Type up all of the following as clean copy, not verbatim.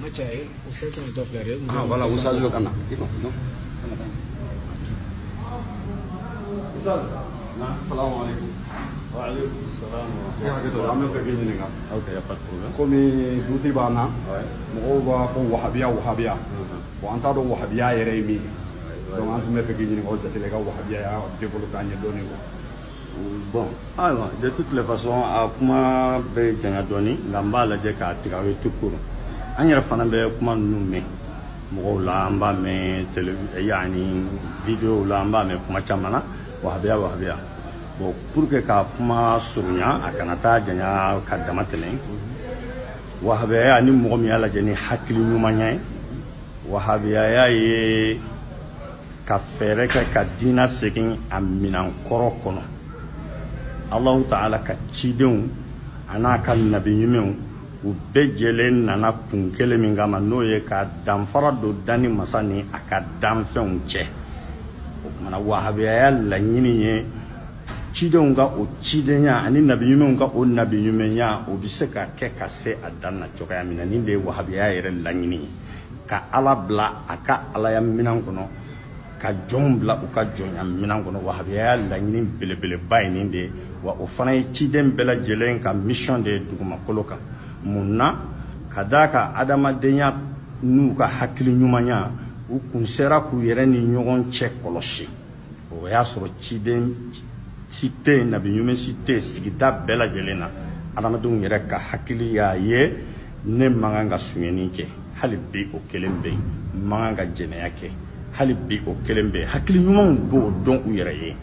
Ah, voilà, vous savez le canard. Salam alaikum. Wa alaikum salam. Ok, y a pas de problème. Comme duti bana, mɔgɔw b'a fɔ wahabiya. Bon, an t'a dɔn wahabiya yɛrɛ ye min ye. Donc an tun bɛ fɛ k'i ɲininka o jatela i ka wahabiya y'a développé an ye dɔɔni quoi. Bon, alors, de toutes les façons, a kuma bɛ janya dɔɔni, nka n b'a lajɛ k'a tigɛ aw ye tout court. An yɛrɛ fana bɛ kuma ninnu mɛn. Mɔgɔw la, an b'a mɛn yani vidéo la, an b'a mɛn kuma caman na, wahabiya. Bon, pour que ka kuma surunya a kana taa janya ka dama tɛmɛ, wahabiya ni mɔgɔ min y'a lajɛ ni hakili ɲuman ye, wahabiya ye ka fɛɛrɛ kɛ ka diina segin a minɛnkɔrɔ kɔnɔ. Allahu Ta'ala ka cidenw a n'a ka nabi ɲumanw u bɛɛ jɛlen nana kun kelen min kama n'o ye ka danfara don dani masa ni a ka danfɛnw cɛ. O kumana wahabiya laɲini ye cidenw ka o cidenya ani nabi ɲumanw ka o nabi ɲumanya o bɛ se ka kɛ ka se a dan na cogoya min na nin de ye wahabiya yɛrɛ laɲini ye ka Ala bila a ka Alaya minɛn kɔnɔ ka jɔnw bila u ka jɔnya minɛn kɔnɔ. Wahabiya laɲini belebeleba ye nin de ye wa o fana ye ciden bɛɛ lajɛlen ka mission de ye dugumakolo kan. Mun na ka d'a kan adamadenya n'u ka hakili ɲumanya u kun sera k'u yɛrɛ ni ɲɔgɔn cɛ kɔlɔsi. O y'a sɔrɔ ciden si tɛ yen, nabi ɲuman si tɛ yen sigida bɛɛ lajɛlen na adamadenw yɛrɛ ka hakili y'a ye ne man kan ka suɲɛni kɛ, hali bi o kelen bɛ yen, n man kan ka jɛnɛya kɛ, hali bi o kelen bɛ yen. Hakili ɲumanw b'o dɔn u yɛrɛ ye.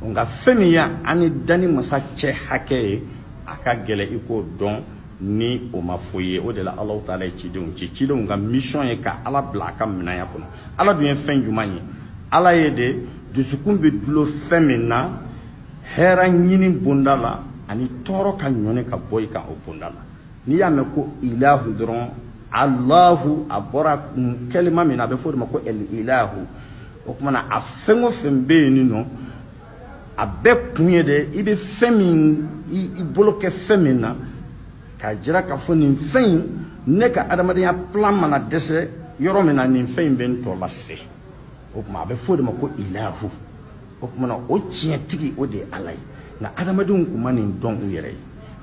Nka fɛn min ye ani dani masa cɛ hakɛ ye a ka gɛlɛn i k'o dɔn ni o ma fɔ ye. O de la Alahu Ta'ala ye cidenw ci. Cidenw ka mission ye ka Ala bila a ka minɛnya kɔnɔ. Ala dun ye fɛn jumɛn ye? Ala ye de dusukun bɛ dulon fɛn min na hɛrɛ ɲini bonda la ani tɔɔrɔ ka ɲɔni ka bɔ i kan o bonda la. N'i y'a mɛn ko ilahu dɔrɔn Allahu a bɔra kɛlima min na a bɛ fɔ o de ma ko ilahu. O kumana a fɛn o fɛn bɛ yen nɔ a bɛɛ kun ye de i bɛ fɛn min i bolo kɛ fɛn min na k'a jira k'a fɔ nin fɛn in ne ka adamadenya plan mana dɛsɛ yɔrɔ min na nin fɛn in bɛ n tɔ lase. O kuma a bɛ fɔ o de ma ko ilahu. O kumana o tiɲɛtigi o de ye Ala ye. Nka adamadenw kun ma nin dɔn u yɛrɛ ye.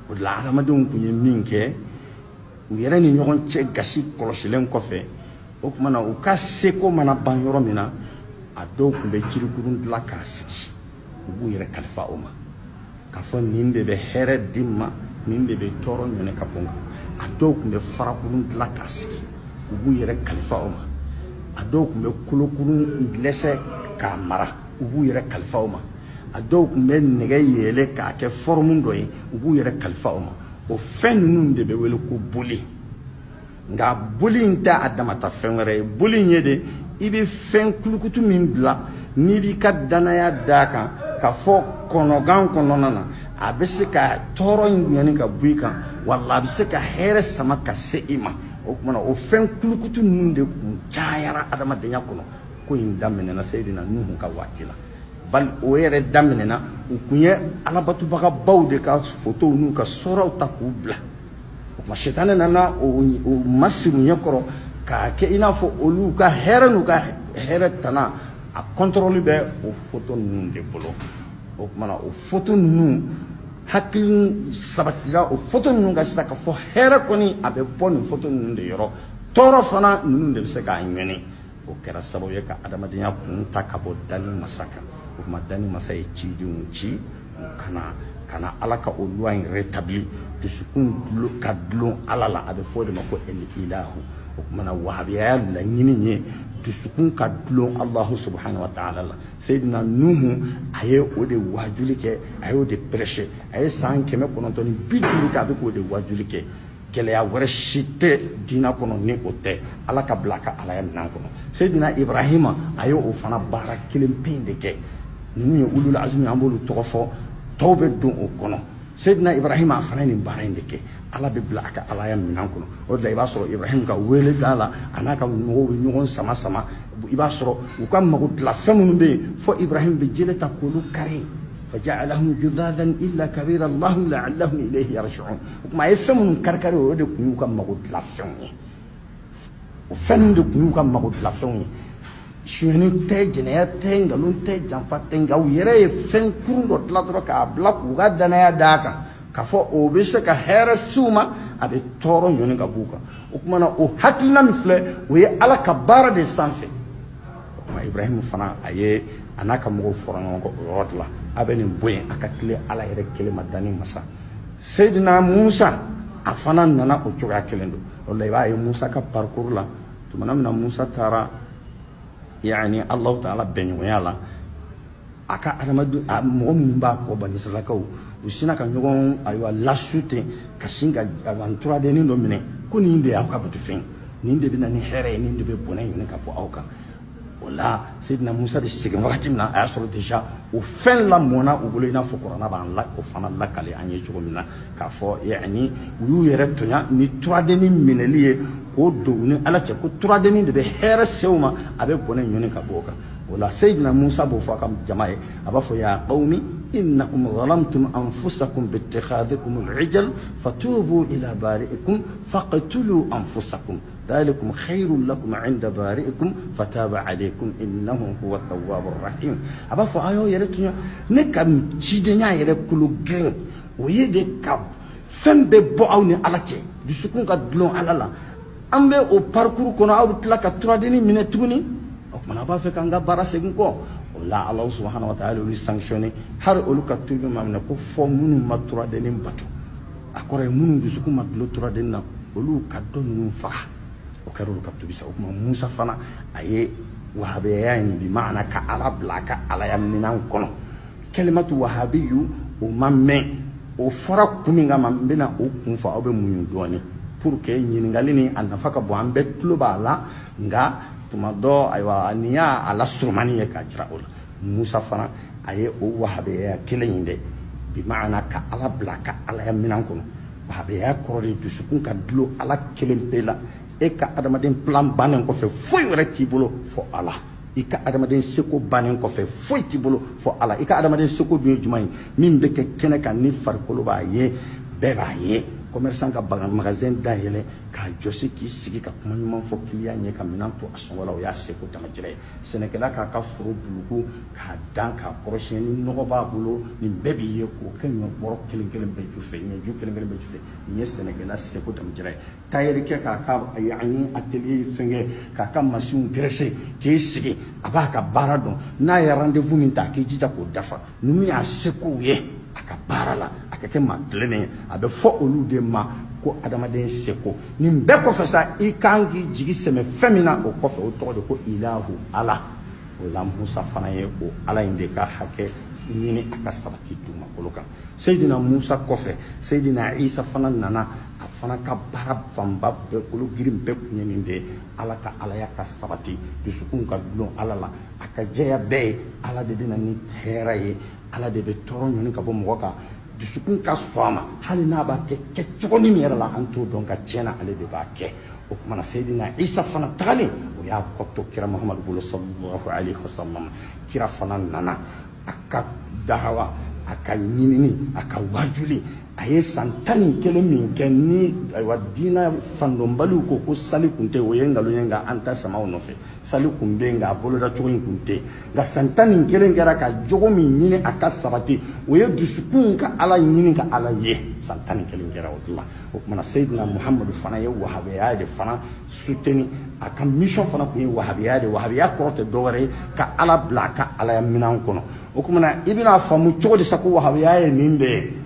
O de la adamadenw kun ye min kɛ u yɛrɛ ni ɲɔgɔn cɛ gasi kɔlɔsilen kɔfɛ o kumana u ka seko mana ban yɔrɔ min na a dɔw kun bɛ jirikurun dilan k'a sigi u b'u yɛrɛ kalifa o ma k'a fɔ nin de bɛ hɛrɛ di ma nin de bɛ tɔɔrɔ ɲɔni ka bɔ n kan. A dɔw kun bɛ farakurun dilan k'a sigi u b'u yɛrɛ kalifa o ma. A dɔw kun bɛ kolokurun dɛsɛ k'a mara u b'u yɛrɛ kalifa o ma. A dɔw kun bɛ nɛgɛ yɛlɛ k'a kɛ forme dɔ ye u b'u yɛrɛ kalifa o ma. O fɛn ninnu de bɛ wele ko boli. Nka boli in tɛ a damata fɛn wɛrɛ ye. Boli in ye de i bɛ fɛn kulukutu min bila n'i b'i ka danaya d'a kan k'a fɔ kɔnɔgan kɔnɔna na a bɛ se ka tɔɔrɔ in ɲani ka bɔ i kan wala a bɛ se ka hɛrɛ sama ka se i ma. O kumana o fɛn kulukutu ninnu de kun cayara adamadenya kɔnɔ. Ko in daminɛna Seyidina Nuhu ka waati la. Bali o yɛrɛ daminɛna u kun ye alabatubagabaw de ka fotow n'u ka sɔrɔw ta k'u bila. O kuma sitani nana o masiru ɲɛkɔrɔ k'a kɛ i n'a fɔ olu ka hɛrɛ n'u ka hɛrɛ tana a contrôle bɛ o foto ninnu de bolo. O kumana o foto ninnu hakili sabatira o foto ninnu ka sisan ka fɔ hɛrɛ kɔni a bɛ bɔ nin foto ninnu de yɔrɔ tɔɔrɔ fana ninnu de bɛ se k'a ɲɛni. O kɛra sababu ye ka adamadenya kun ta ka bɔ dani masa kan. O kuma dani masa ye cidenw ci kana Ala ka o loi in rétablir dusukun ka dulon Ala la a bɛ fɔ o de ma ko ilahu. O kumana wahabiya laɲini ye dusukun ka dulon Allahu subhanahu wa ta'ala la. Seyidina Nuhu a ye o de wajuli kɛ a y'o de prêcher a ye san 950 kɛ a bɛ k'o de wajuli kɛ. Gɛlɛya wɛrɛ si tɛ diina kɔnɔ ni o tɛ Ala ka bila a ka Alaya minɛn kɔnɔ. Seyidina Ibrahima a ye o fana baara kelen pe in de kɛ. Ninnu ye ulul azmi an b'olu tɔgɔ fɔ tɔw bɛ don o kɔnɔ. Seyidina Ibrahima a fana ye nin baara in de kɛ. Ala bɛ bila a ka Alaya minɛn kɔnɔ. O de la i b'a sɔrɔ Ibrahima ka wele da la a n'a ka mɔgɔw bɛ ɲɔgɔn sama i b'a sɔrɔ u ka mago dilan fɛn minnu bɛ yen fɔ Ibrahima bɛ jele ta k'olu kari. فجعلهم جذاذا إلا كبيرا الله لعلهم إليه يرجعون. وكما يفهمون كركري ودك يوكا مغود لافعون o fɛn de kun y'u ka mago dilan fɛnw ye suyɛni tɛ jɛnɛya tɛ nkalon tɛ janfa tɛ nka u yɛrɛ ye fɛn kurun dɔ dilan dɔrɔn k'a bila k'u ka danaya d'a kan k'a fɔ o bɛ se ka hɛrɛ s'u ma a bɛ tɔɔrɔ ɲɔni ka b'u kan o tuma na o hakilina min filɛ o ye ala ka baara de sanfɛ o tuma Ibrahim fana a n'a ka mɔgɔw fɔra ɲɔgɔn kɔ o yɔrɔ de la a bɛ nin bɔ yen a ka tile ala yɛrɛ kelen ma danni masa Seydina Musa a fana nana o cogoya kelen don o la i b'a ye Musa ka parcours la tuma min na Musa taara yani Alahu Taala bɛnɲɔgɔnya la a ka adamaden mɔgɔ minnu b'a kɔ Bani Israilakaw u sina ka ɲɔgɔn ayiwa lasu ten ka sin ka nturadenin dɔ minɛ ko nin de y'aw ka batufɛn nin de bɛ na ni hɛrɛ ye nin de bɛ bɔnɛ ɲini ka bɔ aw kan o la Seydina Musa de segin wagati min na a y'a sɔrɔ déjà o fɛn lamɔna u bolo i n'a fɔ kuranna b'an o fana lakale an ye cogo min na k'a fɔ yani u y'u yɛrɛ tonya ni turadenin minɛli ye k'o don u ni ala cɛ ko turadenin de bɛ hɛrɛ se u ma a bɛ bɔnɛ ɲini ka bɔ o kan o la Seydina Musa b'o fɔ a ka jama ye a b'a fɔ ya qawmi innakum zalamtum anfusakum biittikhadikum al-ijl fatubu ila bari'ikum faqtulu anfusakum ذلكم خير لكم عند بارئكم فتاب عليكم إنه هو التواب الرحيم أبا فأيو يرتني نكام تيدنيا يركلو جن ويدي كاب فم ببعوني على شيء دسكون كدلون على لا أم به أو parcours كنا أو بتلا كترادني من توني أو من أبا فكانغا باراسينكو ولا الله سبحانه وتعالى يسانكشوني هر أولو كتوبي ما من كفو منو ما ترادني باتو أكوري منو دسكون ما دلو ترادني نا أولو كدون نفخ وكرر كتب سأقوم موسى فنا أيه وهابيين بمعنى كعرب لا كعلى يمنان كنو كلمة وهابي ومن وفرق من من بين أوكم فأبى من دواني pour que ينقلني أن فك بوان بتلو بالا نعا تمادو أيوة نيا على سرمانية كأجرا أول موسى فنا أيه وهابيين كلين ده بمعنى كعرب لا كعلى يمنان كنو وهابيين كوري تسكون كدلو على كلين بلا e ka adamaden plan banen ko fe foy wala ti bolo fo ala e ka adamaden seko banen ko fe foy ti bolo fo ala e ka adamaden seko bi jumay min be ke kene kan ni farkolo ba ye be ba ye commerçant ka bagan magasin da yele ka josi ki sigi ka kuma nyuma fo client nye ka minan to ason wala o ya seko tamajire senekela ka ka furu buluku ka dan ka koroshen ni nogo ba bolo ni bebi ye ko kenyo boro kelen kelen be ju fe ni ju kelen kelen be ju fe ni senekela seko tamajire tayeri ke ka yani atelier fenge ka machine graisser ki sigi aba ka barado na ya rendez-vous min ta ki jita ko dafa nu ya seko ye aka barala aka ke matlene abe fo olu de ma ko adamaden seko ni be ko fesa I kangi jigi seme femina o ko fe o to de ko ilahu ala o la Musa fana ye o ala inde ka hake ni aka sabaki duma koloka Seydina Musa ko fe Seydina Isa fana nana afana ka bara famba be kolo girim be kunyen de ala ka ala ya ka sabati dusukun ka dulon ala la aka jeya be ala de dina ni teraye ala de be toro nyoni ka bo mo ka dusukun ka fama hali na ba ke cogo ni yɛrɛ la an t'o dɔn ka tiɲɛna ale de b'a kɛ o kumana Seydina Isa fana tagalen o y'a kɔtɔ kira Muhamadu bolo sallallahu alaihi wasallam kira fana nana a ka dahawa a ka ɲinini a ka wajuli a ye san 11 min kɛ ni ayiwa diina fandɔnbaliw ko sali kun tɛ o ye nkalon ye nka an ta samaw nɔfɛ sali kun bɛ nka a boloda cogo in kun tɛ nka san 11 kɛra ka jogo min ɲini a ka sabati o ye dusukun ka ala ɲini ka ala ye san 11 kɛra o de la o kumana Seydina Muhamadu fana ye wahabiya de fana soutenir a ka mission fana kun ye wahabiya de wahabiya kɔrɔ tɛ dɔwɛrɛ ye ka ala bila a ka alaya minɛn kɔnɔ o kumana i bɛna faamu cogo di sa ko wahabiya ye nin de ye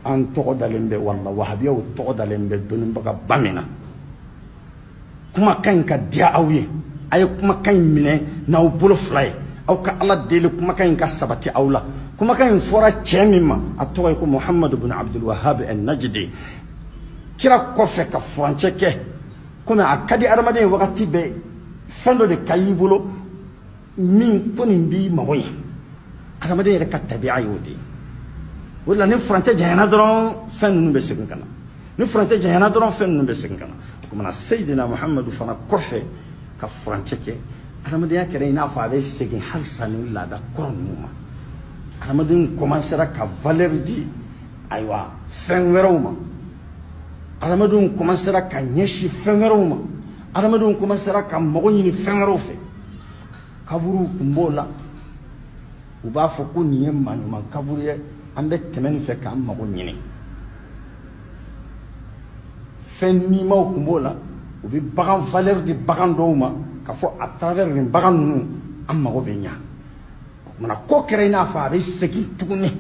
an tɔgɔ dalen bɛ walla wahabiyaw tɔgɔ dalen bɛ dɔnnibaga ba min na kumakan in ka diya aw ye a ye kumakan in minɛ n'aw bolo fila ye aw ka ala deli kumakan in ka sabati aw la kumakan in fɔra cɛ min ma a tɔgɔ ye ko Muhammadu bin Abdul Wahhab an-Najdi kira kɔfɛ ka furancɛ kɛ komi a ka di adamaden ye wagati bɛɛ fɛn dɔ de ka y'i bolo min ko nin b'i mago ye adamaden yɛrɛ ka tabiya y'o de ye o la ni furancɛ janyana dɔrɔn fɛn ninnu bɛ segin ka na ni furancɛ janyana dɔrɔn fɛn ninnu bɛ segin ka na o kumana Seydina Muhamadu fana kɔfɛ ka furancɛ kɛ adamadenya kɛra i n'a fɔ a bɛ segin halisa ni laada kɔrɔ ninnu ma adamaden commencera ka valeur di ayiwa fɛn wɛrɛw ma adamadenw commencera ka ɲɛsin fɛn wɛrɛw ma adamadenw commencera ka mago ɲini fɛn wɛrɛw fɛ kaburu kun b'o la u b'a fɔ ko nin ye maɲuman kaburu ye an bɛ tɛmɛ nin fɛ k'an mago ɲini fɛn nimaw kun b'o la u bɛ bagan valeur di bagan dɔw ma ka fɔ à travers nin bagan ninnu an mago bɛ ɲa o kumana ko kɛra i n'a fɔ a bɛ segin tuguni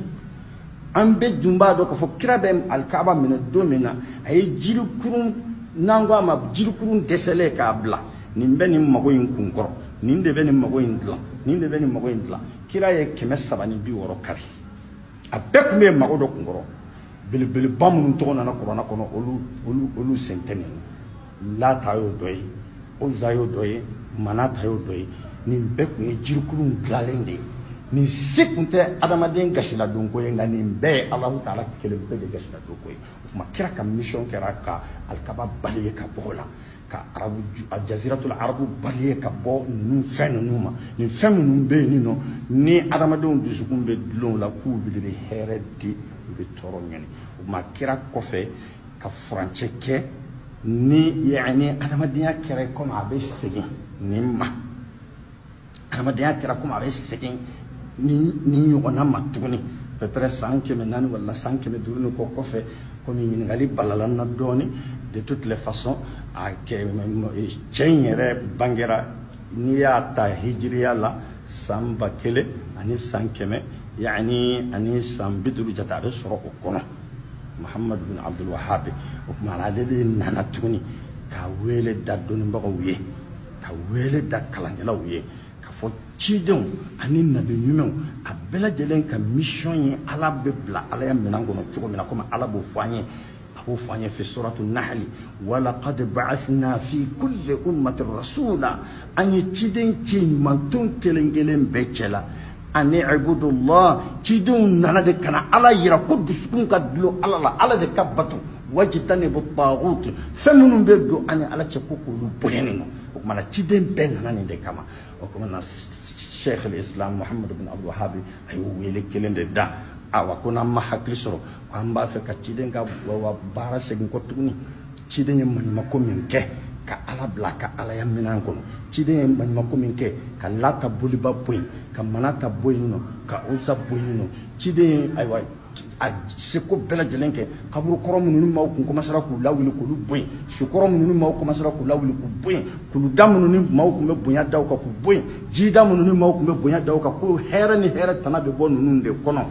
an bɛɛ dun b'a dɔn k'a fɔ kira bɛ alikaba minɛ don min na a ye jirikurun n'an ko a ma jirikurun dɛsɛlen k'a bila nin bɛ nin mago in kun kɔrɔ nin de bɛ nin mago in dilan nin de bɛ nin mago in dilan kira ye 360 kari a bɛɛ tun bɛ mago dɔ kun kɔrɔ belebeleba minnu tɔgɔ nana kuranna kɔnɔ olu sen tɛ nin lata y'o dɔ ye oza y'o dɔ ye manata y'o dɔ ye nin bɛɛ tun ye jirikurun dilanlen de ye nin se tun tɛ adamaden gasiladonko ye nka nin bɛɛ ye Alahu Taala kelen bɛɛ de gasiladonko ye o tuma kira ka mission kɛra ka alikaba bali ye ka bɔ o la ka arabu jaziratul arabu bali ye ka bɔ ninnu fɛn ninnu ma nin fɛn minnu bɛ yen nɔ ni adamadenw dusukun bɛ dulon o la k'u de bɛ hɛrɛ di u bɛ tɔɔrɔ ɲini o tuma kira kɔfɛ ka furancɛ kɛ ni yani adamadenya kɛra komi a bɛ segin nin ma adamadenya kɛra komi a bɛ segin ni ɲɔgɔnna ma tuguni peut-être san 400 wala san 500 ni kɔ kɔfɛ komi ɲininkali balala n na dɔɔni de toutes les façons a kɛ cɛ in yɛrɛ bangera n'i y'a ta hijiriya la san 1000 ani san 100 yani ani san 50 jate a bɛ sɔrɔ o kɔnɔ Muhammad bin Abdul Wahhab o tuma ale de nana tuguni ka wele da dɔnnibagaw ye ka wele da kalankɛlaw ye ka fɔ cidenw ani nabi ɲumanw a bɛɛ lajɛlen ka mission ye Ala bɛ bila Ala ya minɛn kɔnɔ cogo min na komi Ala b'o fɔ an ye a b'o fɔ an ye fi suratul Nahl walaqad ba'athna fi kulli ummatin rasula an ye ciden ci ɲumanton kelen kelen bɛɛ cɛ la ani ibudullah cidenw nana de kana Ala yira ko dusukun ka dulon Ala la Ala de ka bato wajtanibu taghut fɛn minnu bɛ don ani Ala cɛ ko k'olu bonya nin nɔ o kumana ciden bɛɛ nana nin de kama o kumana Sheikh al-Islam Muhammad bin Abdul Wahhab a y'o wele kelen de da awa ko n'an ma hakili sɔrɔ ko an b'a fɛ ka ciden ka baara segin kɔ tuguni ciden ye maɲumako min kɛ ka Ala bila ka Ala ya minɛn kɔnɔ ciden ye maɲumako min kɛ ka Lata boliba bɔ yen ka Manata bɔ yen nɔ ka Uza bɔ yen nɔ ciden ye ayiwa a seko bɛɛ lajɛlen kɛ kaburu kɔrɔ minnu maaw kun commencera k'u lawuli k'olu bɔ yen sukɔrɔ minnu maaw commencera k'u lawuli k'u bɔ yen kuluda minnu maaw kun bɛ bonya daw kan k'u bɔ yen jida minnu maaw kun bɛ bonya daw kan ko hɛrɛ ni hɛrɛ tana bɛ bɔ ninnu de kɔnɔ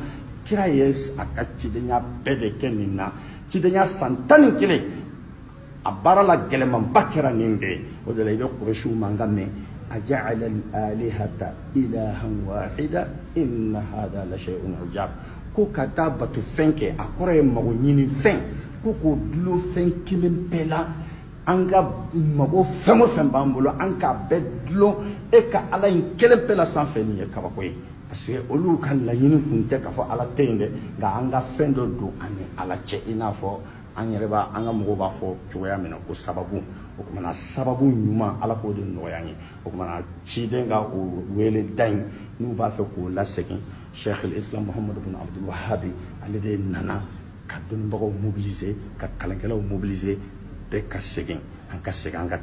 kira ye a ka cidenya bɛɛ de kɛ nin na cidenya san 11 a baara la gɛlɛmanba kɛra nin de ye o de la i bɛ Kurɛsiw mankan mɛn aja'ala al-alihata ilahan wahida inna hada la shay'un ujab ko ka taa bato fɛn kɛ a kɔrɔ ye mago ɲini fɛn ko k'o dulon fɛn kelen bɛɛ la an ka mago fɛn o fɛn b'an bolo an k'a bɛɛ dulon e ka Ala in kelen bɛɛ la sanfɛ nin ye kabako ye parce que olu ka laɲini kun tɛ k'a fɔ Ala tɛ yen dɛ nka an ka fɛn dɔ don an ni Ala cɛ i n'a fɔ an yɛrɛ b'a an ka mɔgɔw b'a fɔ cogoya min na ko sababu o kumana sababu ɲuman Ala k'o de nɔgɔya an ye o kumana ciden ka o wele da in n'u b'a fɛ k'o lasegin Sheikh al-Islam Muhammad bin Abdul Wahhab ale de nana ka dɔnnibagaw mobiliser ka kalankɛlaw mobiliser bɛɛ ka segin an ka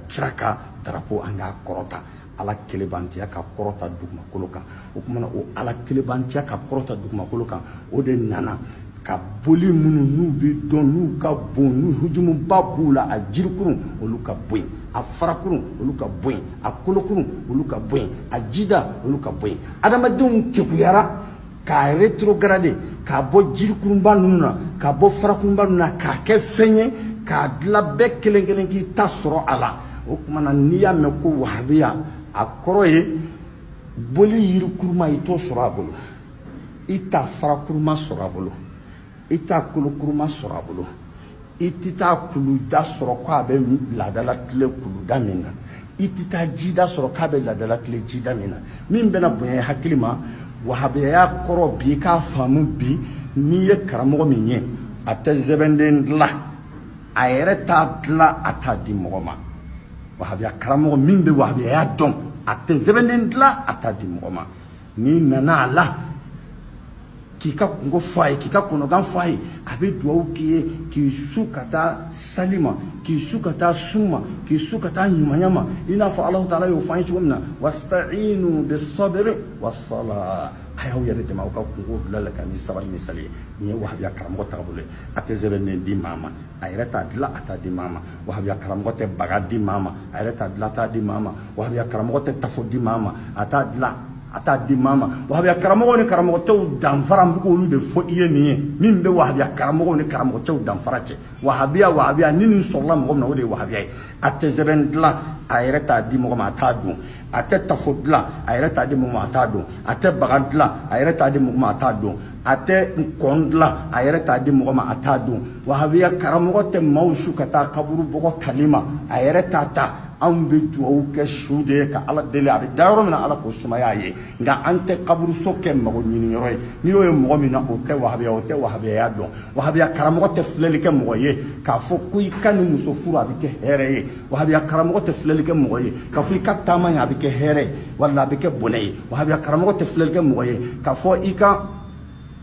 kira ka drapeau an k'a kɔrɔta Ala kelebantiya ka kɔrɔta dugumakolo kan o kumana o Ala kelebantiya ka kɔrɔta dugumakolo kan o de nana ka boli minnu n'u bɛ dɔn n'u ka bon n'u hujumuba b'u la a jirikurun olu ka bɔ yen a farakurun olu ka bɔ yen a kolokurun olu ka bɔ yen a jida olu ka bɔ yen adamadenw kekuyara k'a rétrograde k'a bɔ jirikurunba ninnu na k'a bɔ farakurunba ninnu na k'a kɛ fɛn ye k'a dilan bɛɛ kelen kelen k'i ta sɔrɔ a la o kumana n'i y'a mɛn ko wahabiya a kɔrɔ ye boli yirikuruma i t'o sɔrɔ a bolo i t'a farakuruma sɔrɔ a bolo i t'a kolokuruma sɔrɔ a bolo i tɛ taa kuluda sɔrɔ k'a bɛ laadala tile kuluda min na i tɛ taa jida sɔrɔ k'a bɛ laadala tile jida min na min bɛna bonya hakili ma wahabiya kɔrɔ bi k'a faamu bi n'i ye karamɔgɔ min ye a tɛ sɛbɛnden dilan a yɛrɛ t'a dilan a t'a di mɔgɔ ma wahabiya karamɔgɔ min bɛ wahabiya dɔn a tɛ sɛbɛnden dilan a t'a di mɔgɔ ma n'i nana a la k'i ka kungo f'a ye k'i ka kɔnɔgan f'a ye a bɛ dugawu k'i ye k'i su ka taa sali ma k'i su ka taa sun ma k'i su ka taa ɲumanya ma i n'a fɔ Alahu Taala y'o fɔ an ye cogo min na wasta'inu bis-sabri was-salah a y'aw yɛrɛ dɛmɛ aw ka kungo dilan la ka ni sabali ni sali ye nin ye wahabiya karamɔgɔ taabolo ye a tɛ sɛbɛnnen di maa ma a yɛrɛ t'a dilan a t'a di maa ma wahabiya karamɔgɔ tɛ baga di maa ma a yɛrɛ t'a dilan a t'a di maa ma wahabiya karamɔgɔ tɛ tafo di maa ma a t'a dilan a t'a di maa ma wahabiya karamɔgɔw ni karamɔgɔtɛw danfara n bɛ k'olu de fɔ i ye nin ye min bɛ wahabiya karamɔgɔw ni karamɔgɔtɛw danfara cɛ wahabiya ni nin sɔrɔla mɔgɔ min na o de ye wahabiya ye a tɛ sɛbɛn dilan a yɛrɛ t'a di mɔgɔ ma a t'a dun a tɛ tafo dilan a yɛrɛ t'a di mɔgɔ ma a t'a dun a tɛ baga dilan a yɛrɛ t'a di mɔgɔ ma a t'a dun a tɛ kɔn dilan a yɛrɛ t'a di mɔgɔ ma a t'a dun wahabiya karamɔgɔ tɛ maaw su ka taa kaburu bɔgɔ tali ma a yɛrɛ t'a ta anw bɛ dugawu kɛ su de ye ka Ala deli a bɛ da yɔrɔ min na Ala k'o sumaya ye nka an tɛ kaburuso kɛ mago ɲini yɔrɔ ye n'i y'o ye mɔgɔ min na o tɛ wahabiyaya dɔn wahabiya karamɔgɔ tɛ filɛli kɛ mɔgɔ ye k'a fɔ ko i ka nin muso furu a bɛ kɛ hɛrɛ ye wahabiya karamɔgɔ tɛ filɛli kɛ mɔgɔ ye k'a fɔ i ka taama ye a bɛ kɛ hɛrɛ ye wala a bɛ kɛ bɔnɛ ye wahabiya karamɔgɔ tɛ filɛli kɛ mɔgɔ ye k'a fɔ i ka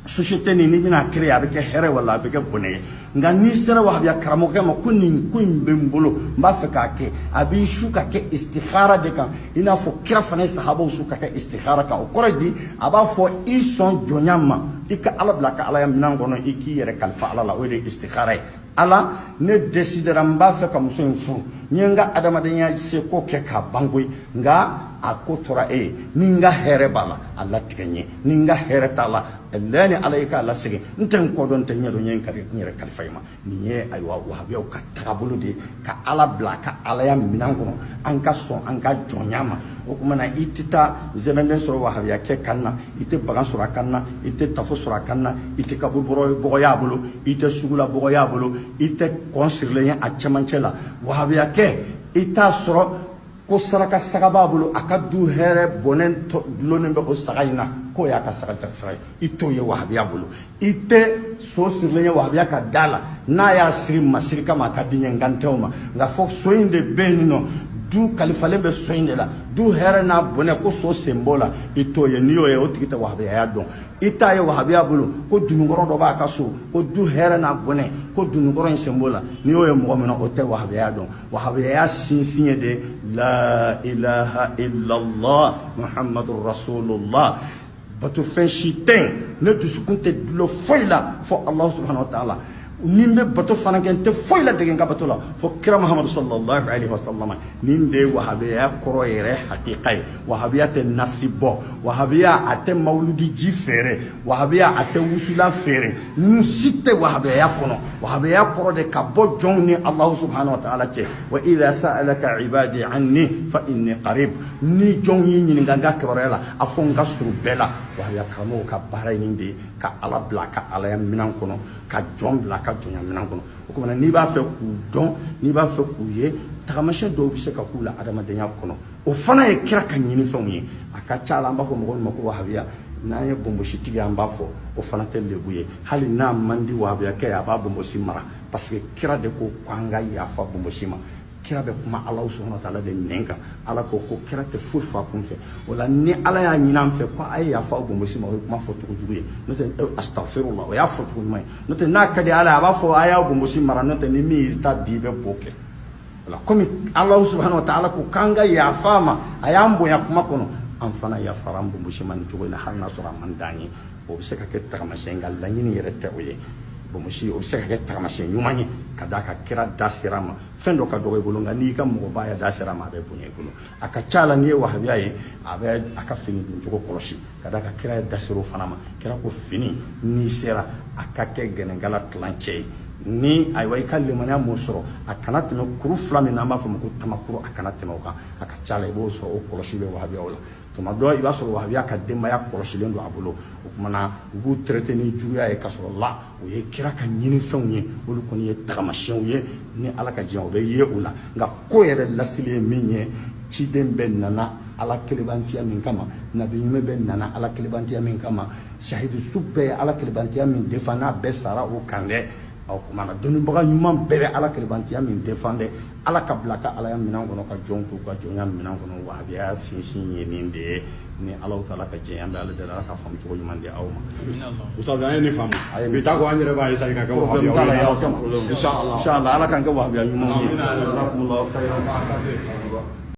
société ni bɛna créer a bɛ kɛ hɛrɛ wala a bɛ kɛ bɔnɛ ye nka n'i sera wahabiya karamɔgɔkɛ ma ko nin ko in bɛ n bolo n b'a fɛ k'a kɛ a b'i su ka kɛ istikhara de kan i n'a fɔ kira fana ye sahabaw su ka kɛ istikhara kan o kɔrɔ ye di a b'a fɔ i sɔn jɔnya ma i ka Ala bila ka Ala ya minɛn kɔnɔ i k'i yɛrɛ kalifa Ala la o de ye istikhara ye Ala ne décidera n b'a fɛ ka muso in furu n ye n ka adamadenya seko kɛ k'a ban koyi nka a ko tora e ye ni n ka hɛrɛ b'a la a latigɛ n ye ni n ka hɛrɛ t'a la ni Ala ye k'a lasegin n tɛ n kɔ dɔn n tɛ n ɲɛ dɔn n ye n yɛrɛ kalifa i ma nin ye ayiwa wahabiyaw ka tagabolo de ye ka Ala bila ka Ala ya minɛn kɔnɔ an ka sɔn an ka jɔnya ma o tuma na i tɛ taa zɛmɛden sɔrɔ wahabiya kɛ kan na i tɛ bagan sɔrɔ a kan na i tɛ tafo sɔrɔ a kan na i tɛ kaburu bɔgɔ y'a bolo i tɛ sugula bɔgɔ y'a bolo i tɛ kɔn sirilen ye a cɛmancɛ la wahabiya kɛ i t'a sɔrɔ ko saraka saga b'a bolo a ka du hɛrɛ bɔnɛ dulonnen bɛ o saga in na k'o y'a ka saga ye i t'o ye wahabiya bolo i tɛ so sirilen ye wahabiya ka da la n'a y'a siri masiri kama a ka di ɲɛ ngantɛw ma nka fɔ so in de bɛ yen nɔ du kalifalen bɛ so in de la du hɛrɛ n'a bɔnɛ ko so sen b'o la i t'o ye n'i y'o ye o tigi tɛ wahabiyaya dɔn i t'a ye wahabiya bolo ko dunukɔrɔ dɔ b'a ka so ko du hɛrɛ n'a bɔnɛ ko dunukɔrɔ in sen b'o la n'i y'o ye mɔgɔ min na o tɛ wahabiyaya dɔn wahabiyaya sinsin ye de la ilaha illallah muhammadur rasulullah bato fɛn si tɛ yen ne dusukun tɛ dulon foyi la fɔ Alahu subhanahu wa ta'ala nin bɛ bato fana kɛ n tɛ foyi la dege n ka bato la fɔ kira Muhammadu sallallahu alaihi wasallam nin de ye wahabiya kɔrɔ yɛrɛ hakika ye wahabiya tɛ nasi bɔ wahabiya a tɛ mawuludi ji feere wahabiya a tɛ wusula feere ninnu si tɛ wahabiya kɔnɔ wahabiya kɔrɔ de ka bɔ jɔnw ni Alahu subhanahu wa ta'ala cɛ wa idha sa'alaka ibadi anni fa inni qarib ni jɔnw y'i ɲininka n ka kibaruya la a fɔ n ka surun bɛɛ la wahabiya karamɔgɔw ka baara ye nin de ye ka Ala bila ka Ala ya minɛn kɔnɔ ka jɔn bila ka jɔnya minɛn kɔnɔ o kumana n'i b'a fɛ k'u dɔn n'i b'a fɛ k'u ye tagamasiyɛn dɔw bɛ se ka k'u la adamadenya kɔnɔ o fana ye kira ka ɲinifɛnw ye a ka ca la an b'a fɔ mɔgɔw ma ko wahabiya n'an ye bonbonsitigi an b'a fɔ o fana tɛ lebu ye hali n'a man di wahabiya kɛ a b'a bonbosi mara parce que kira de ko k'an ka yafa bonbosi ma kira bɛ kuma Ala subhanahu wa ta'ala de nɛn kan Ala ko kira tɛ foyi fɔ a kun fɛ o la ni Ala y'a ɲini an fɛ ko a ye yafa bonbosi ma o ye kuma fɔ cogo jugu ye n'o tɛ astaghfirullah o y'a fɔ cogo ɲuman ye n'o tɛ n'a ka di Ala ye a b'a fɔ a y'a bonbosi mara n'o tɛ ni min y'i ta di i bɛ b'o kɛ o la komi Ala subhanahu wa ta'ala ko k'an ka yafa ma a y'an bonya kuma kɔnɔ an fana yafara an bonbosi ma nin cogo in na hali n'a sɔrɔ a man d'an ye o bɛ se ka kɛ tagamasiyɛn nka laɲini yɛrɛ tɛ o ye bonbosi o bɛ se ka kɛ tagamasiyɛn ɲuman ye ka d'a ka kira da sira ma fɛn dɔ ka dɔgɔ i bolo nka n'i ka mɔgɔbaya da sira ma a bɛ bonya i bolo a ka ca la n'i ye wahabiya ye a bɛ a ka fini duncogo kɔlɔsi ka d'a ka kira ye da sira o fana ma kira ko fini n'i sera a ka kɛ gɛnɛgala tilancɛ ye ni ayiwa i ka limaniya m'o sɔrɔ a kana tɛmɛ kuru fila min n'an b'a fɔ ma ko tamakuru a kana tɛmɛ o kan a ka ca la i b'o sɔrɔ o kɔlɔsi bɛ wahabiyaw la tuma dɔ i b'a sɔrɔ wahabiya ka denbaya kɔlɔsilen don a bolo o kumana u b'u traité ni juguya ye ka sɔrɔ la o ye kira ka ɲinifɛnw ye olu kɔni ye tagamasiyɛnw ye ni Ala ka diɲɛ o bɛ ye o la nka ko yɛrɛ lasili ye min ye ciden bɛɛ nana Ala kelebantiya min kama nabi ɲuman bɛɛ nana Ala kelebantiya min kama sahidu su bɛɛ ye Ala kelebantiya min defa n'a bɛɛ sara o kan dɛ kumana dɔnnibaga ɲuman bɛɛ bɛ ala kelebantiya min défendre ala ka bila ka alaya minɛn kɔnɔ ka jɔn k'u ka jɔnya minɛn kɔnɔ wahabiya sinsin ye nin de ye ni alaw taala ka jɛn an bɛ ala deli ala ka faamu cogo ɲuman di aw ma Ustaz an ye nin faamu bi taa ko an yɛrɛ b'a essayer ka kɛ wahabiya inshallah ala kan kɛ wahabiya ɲumanw ye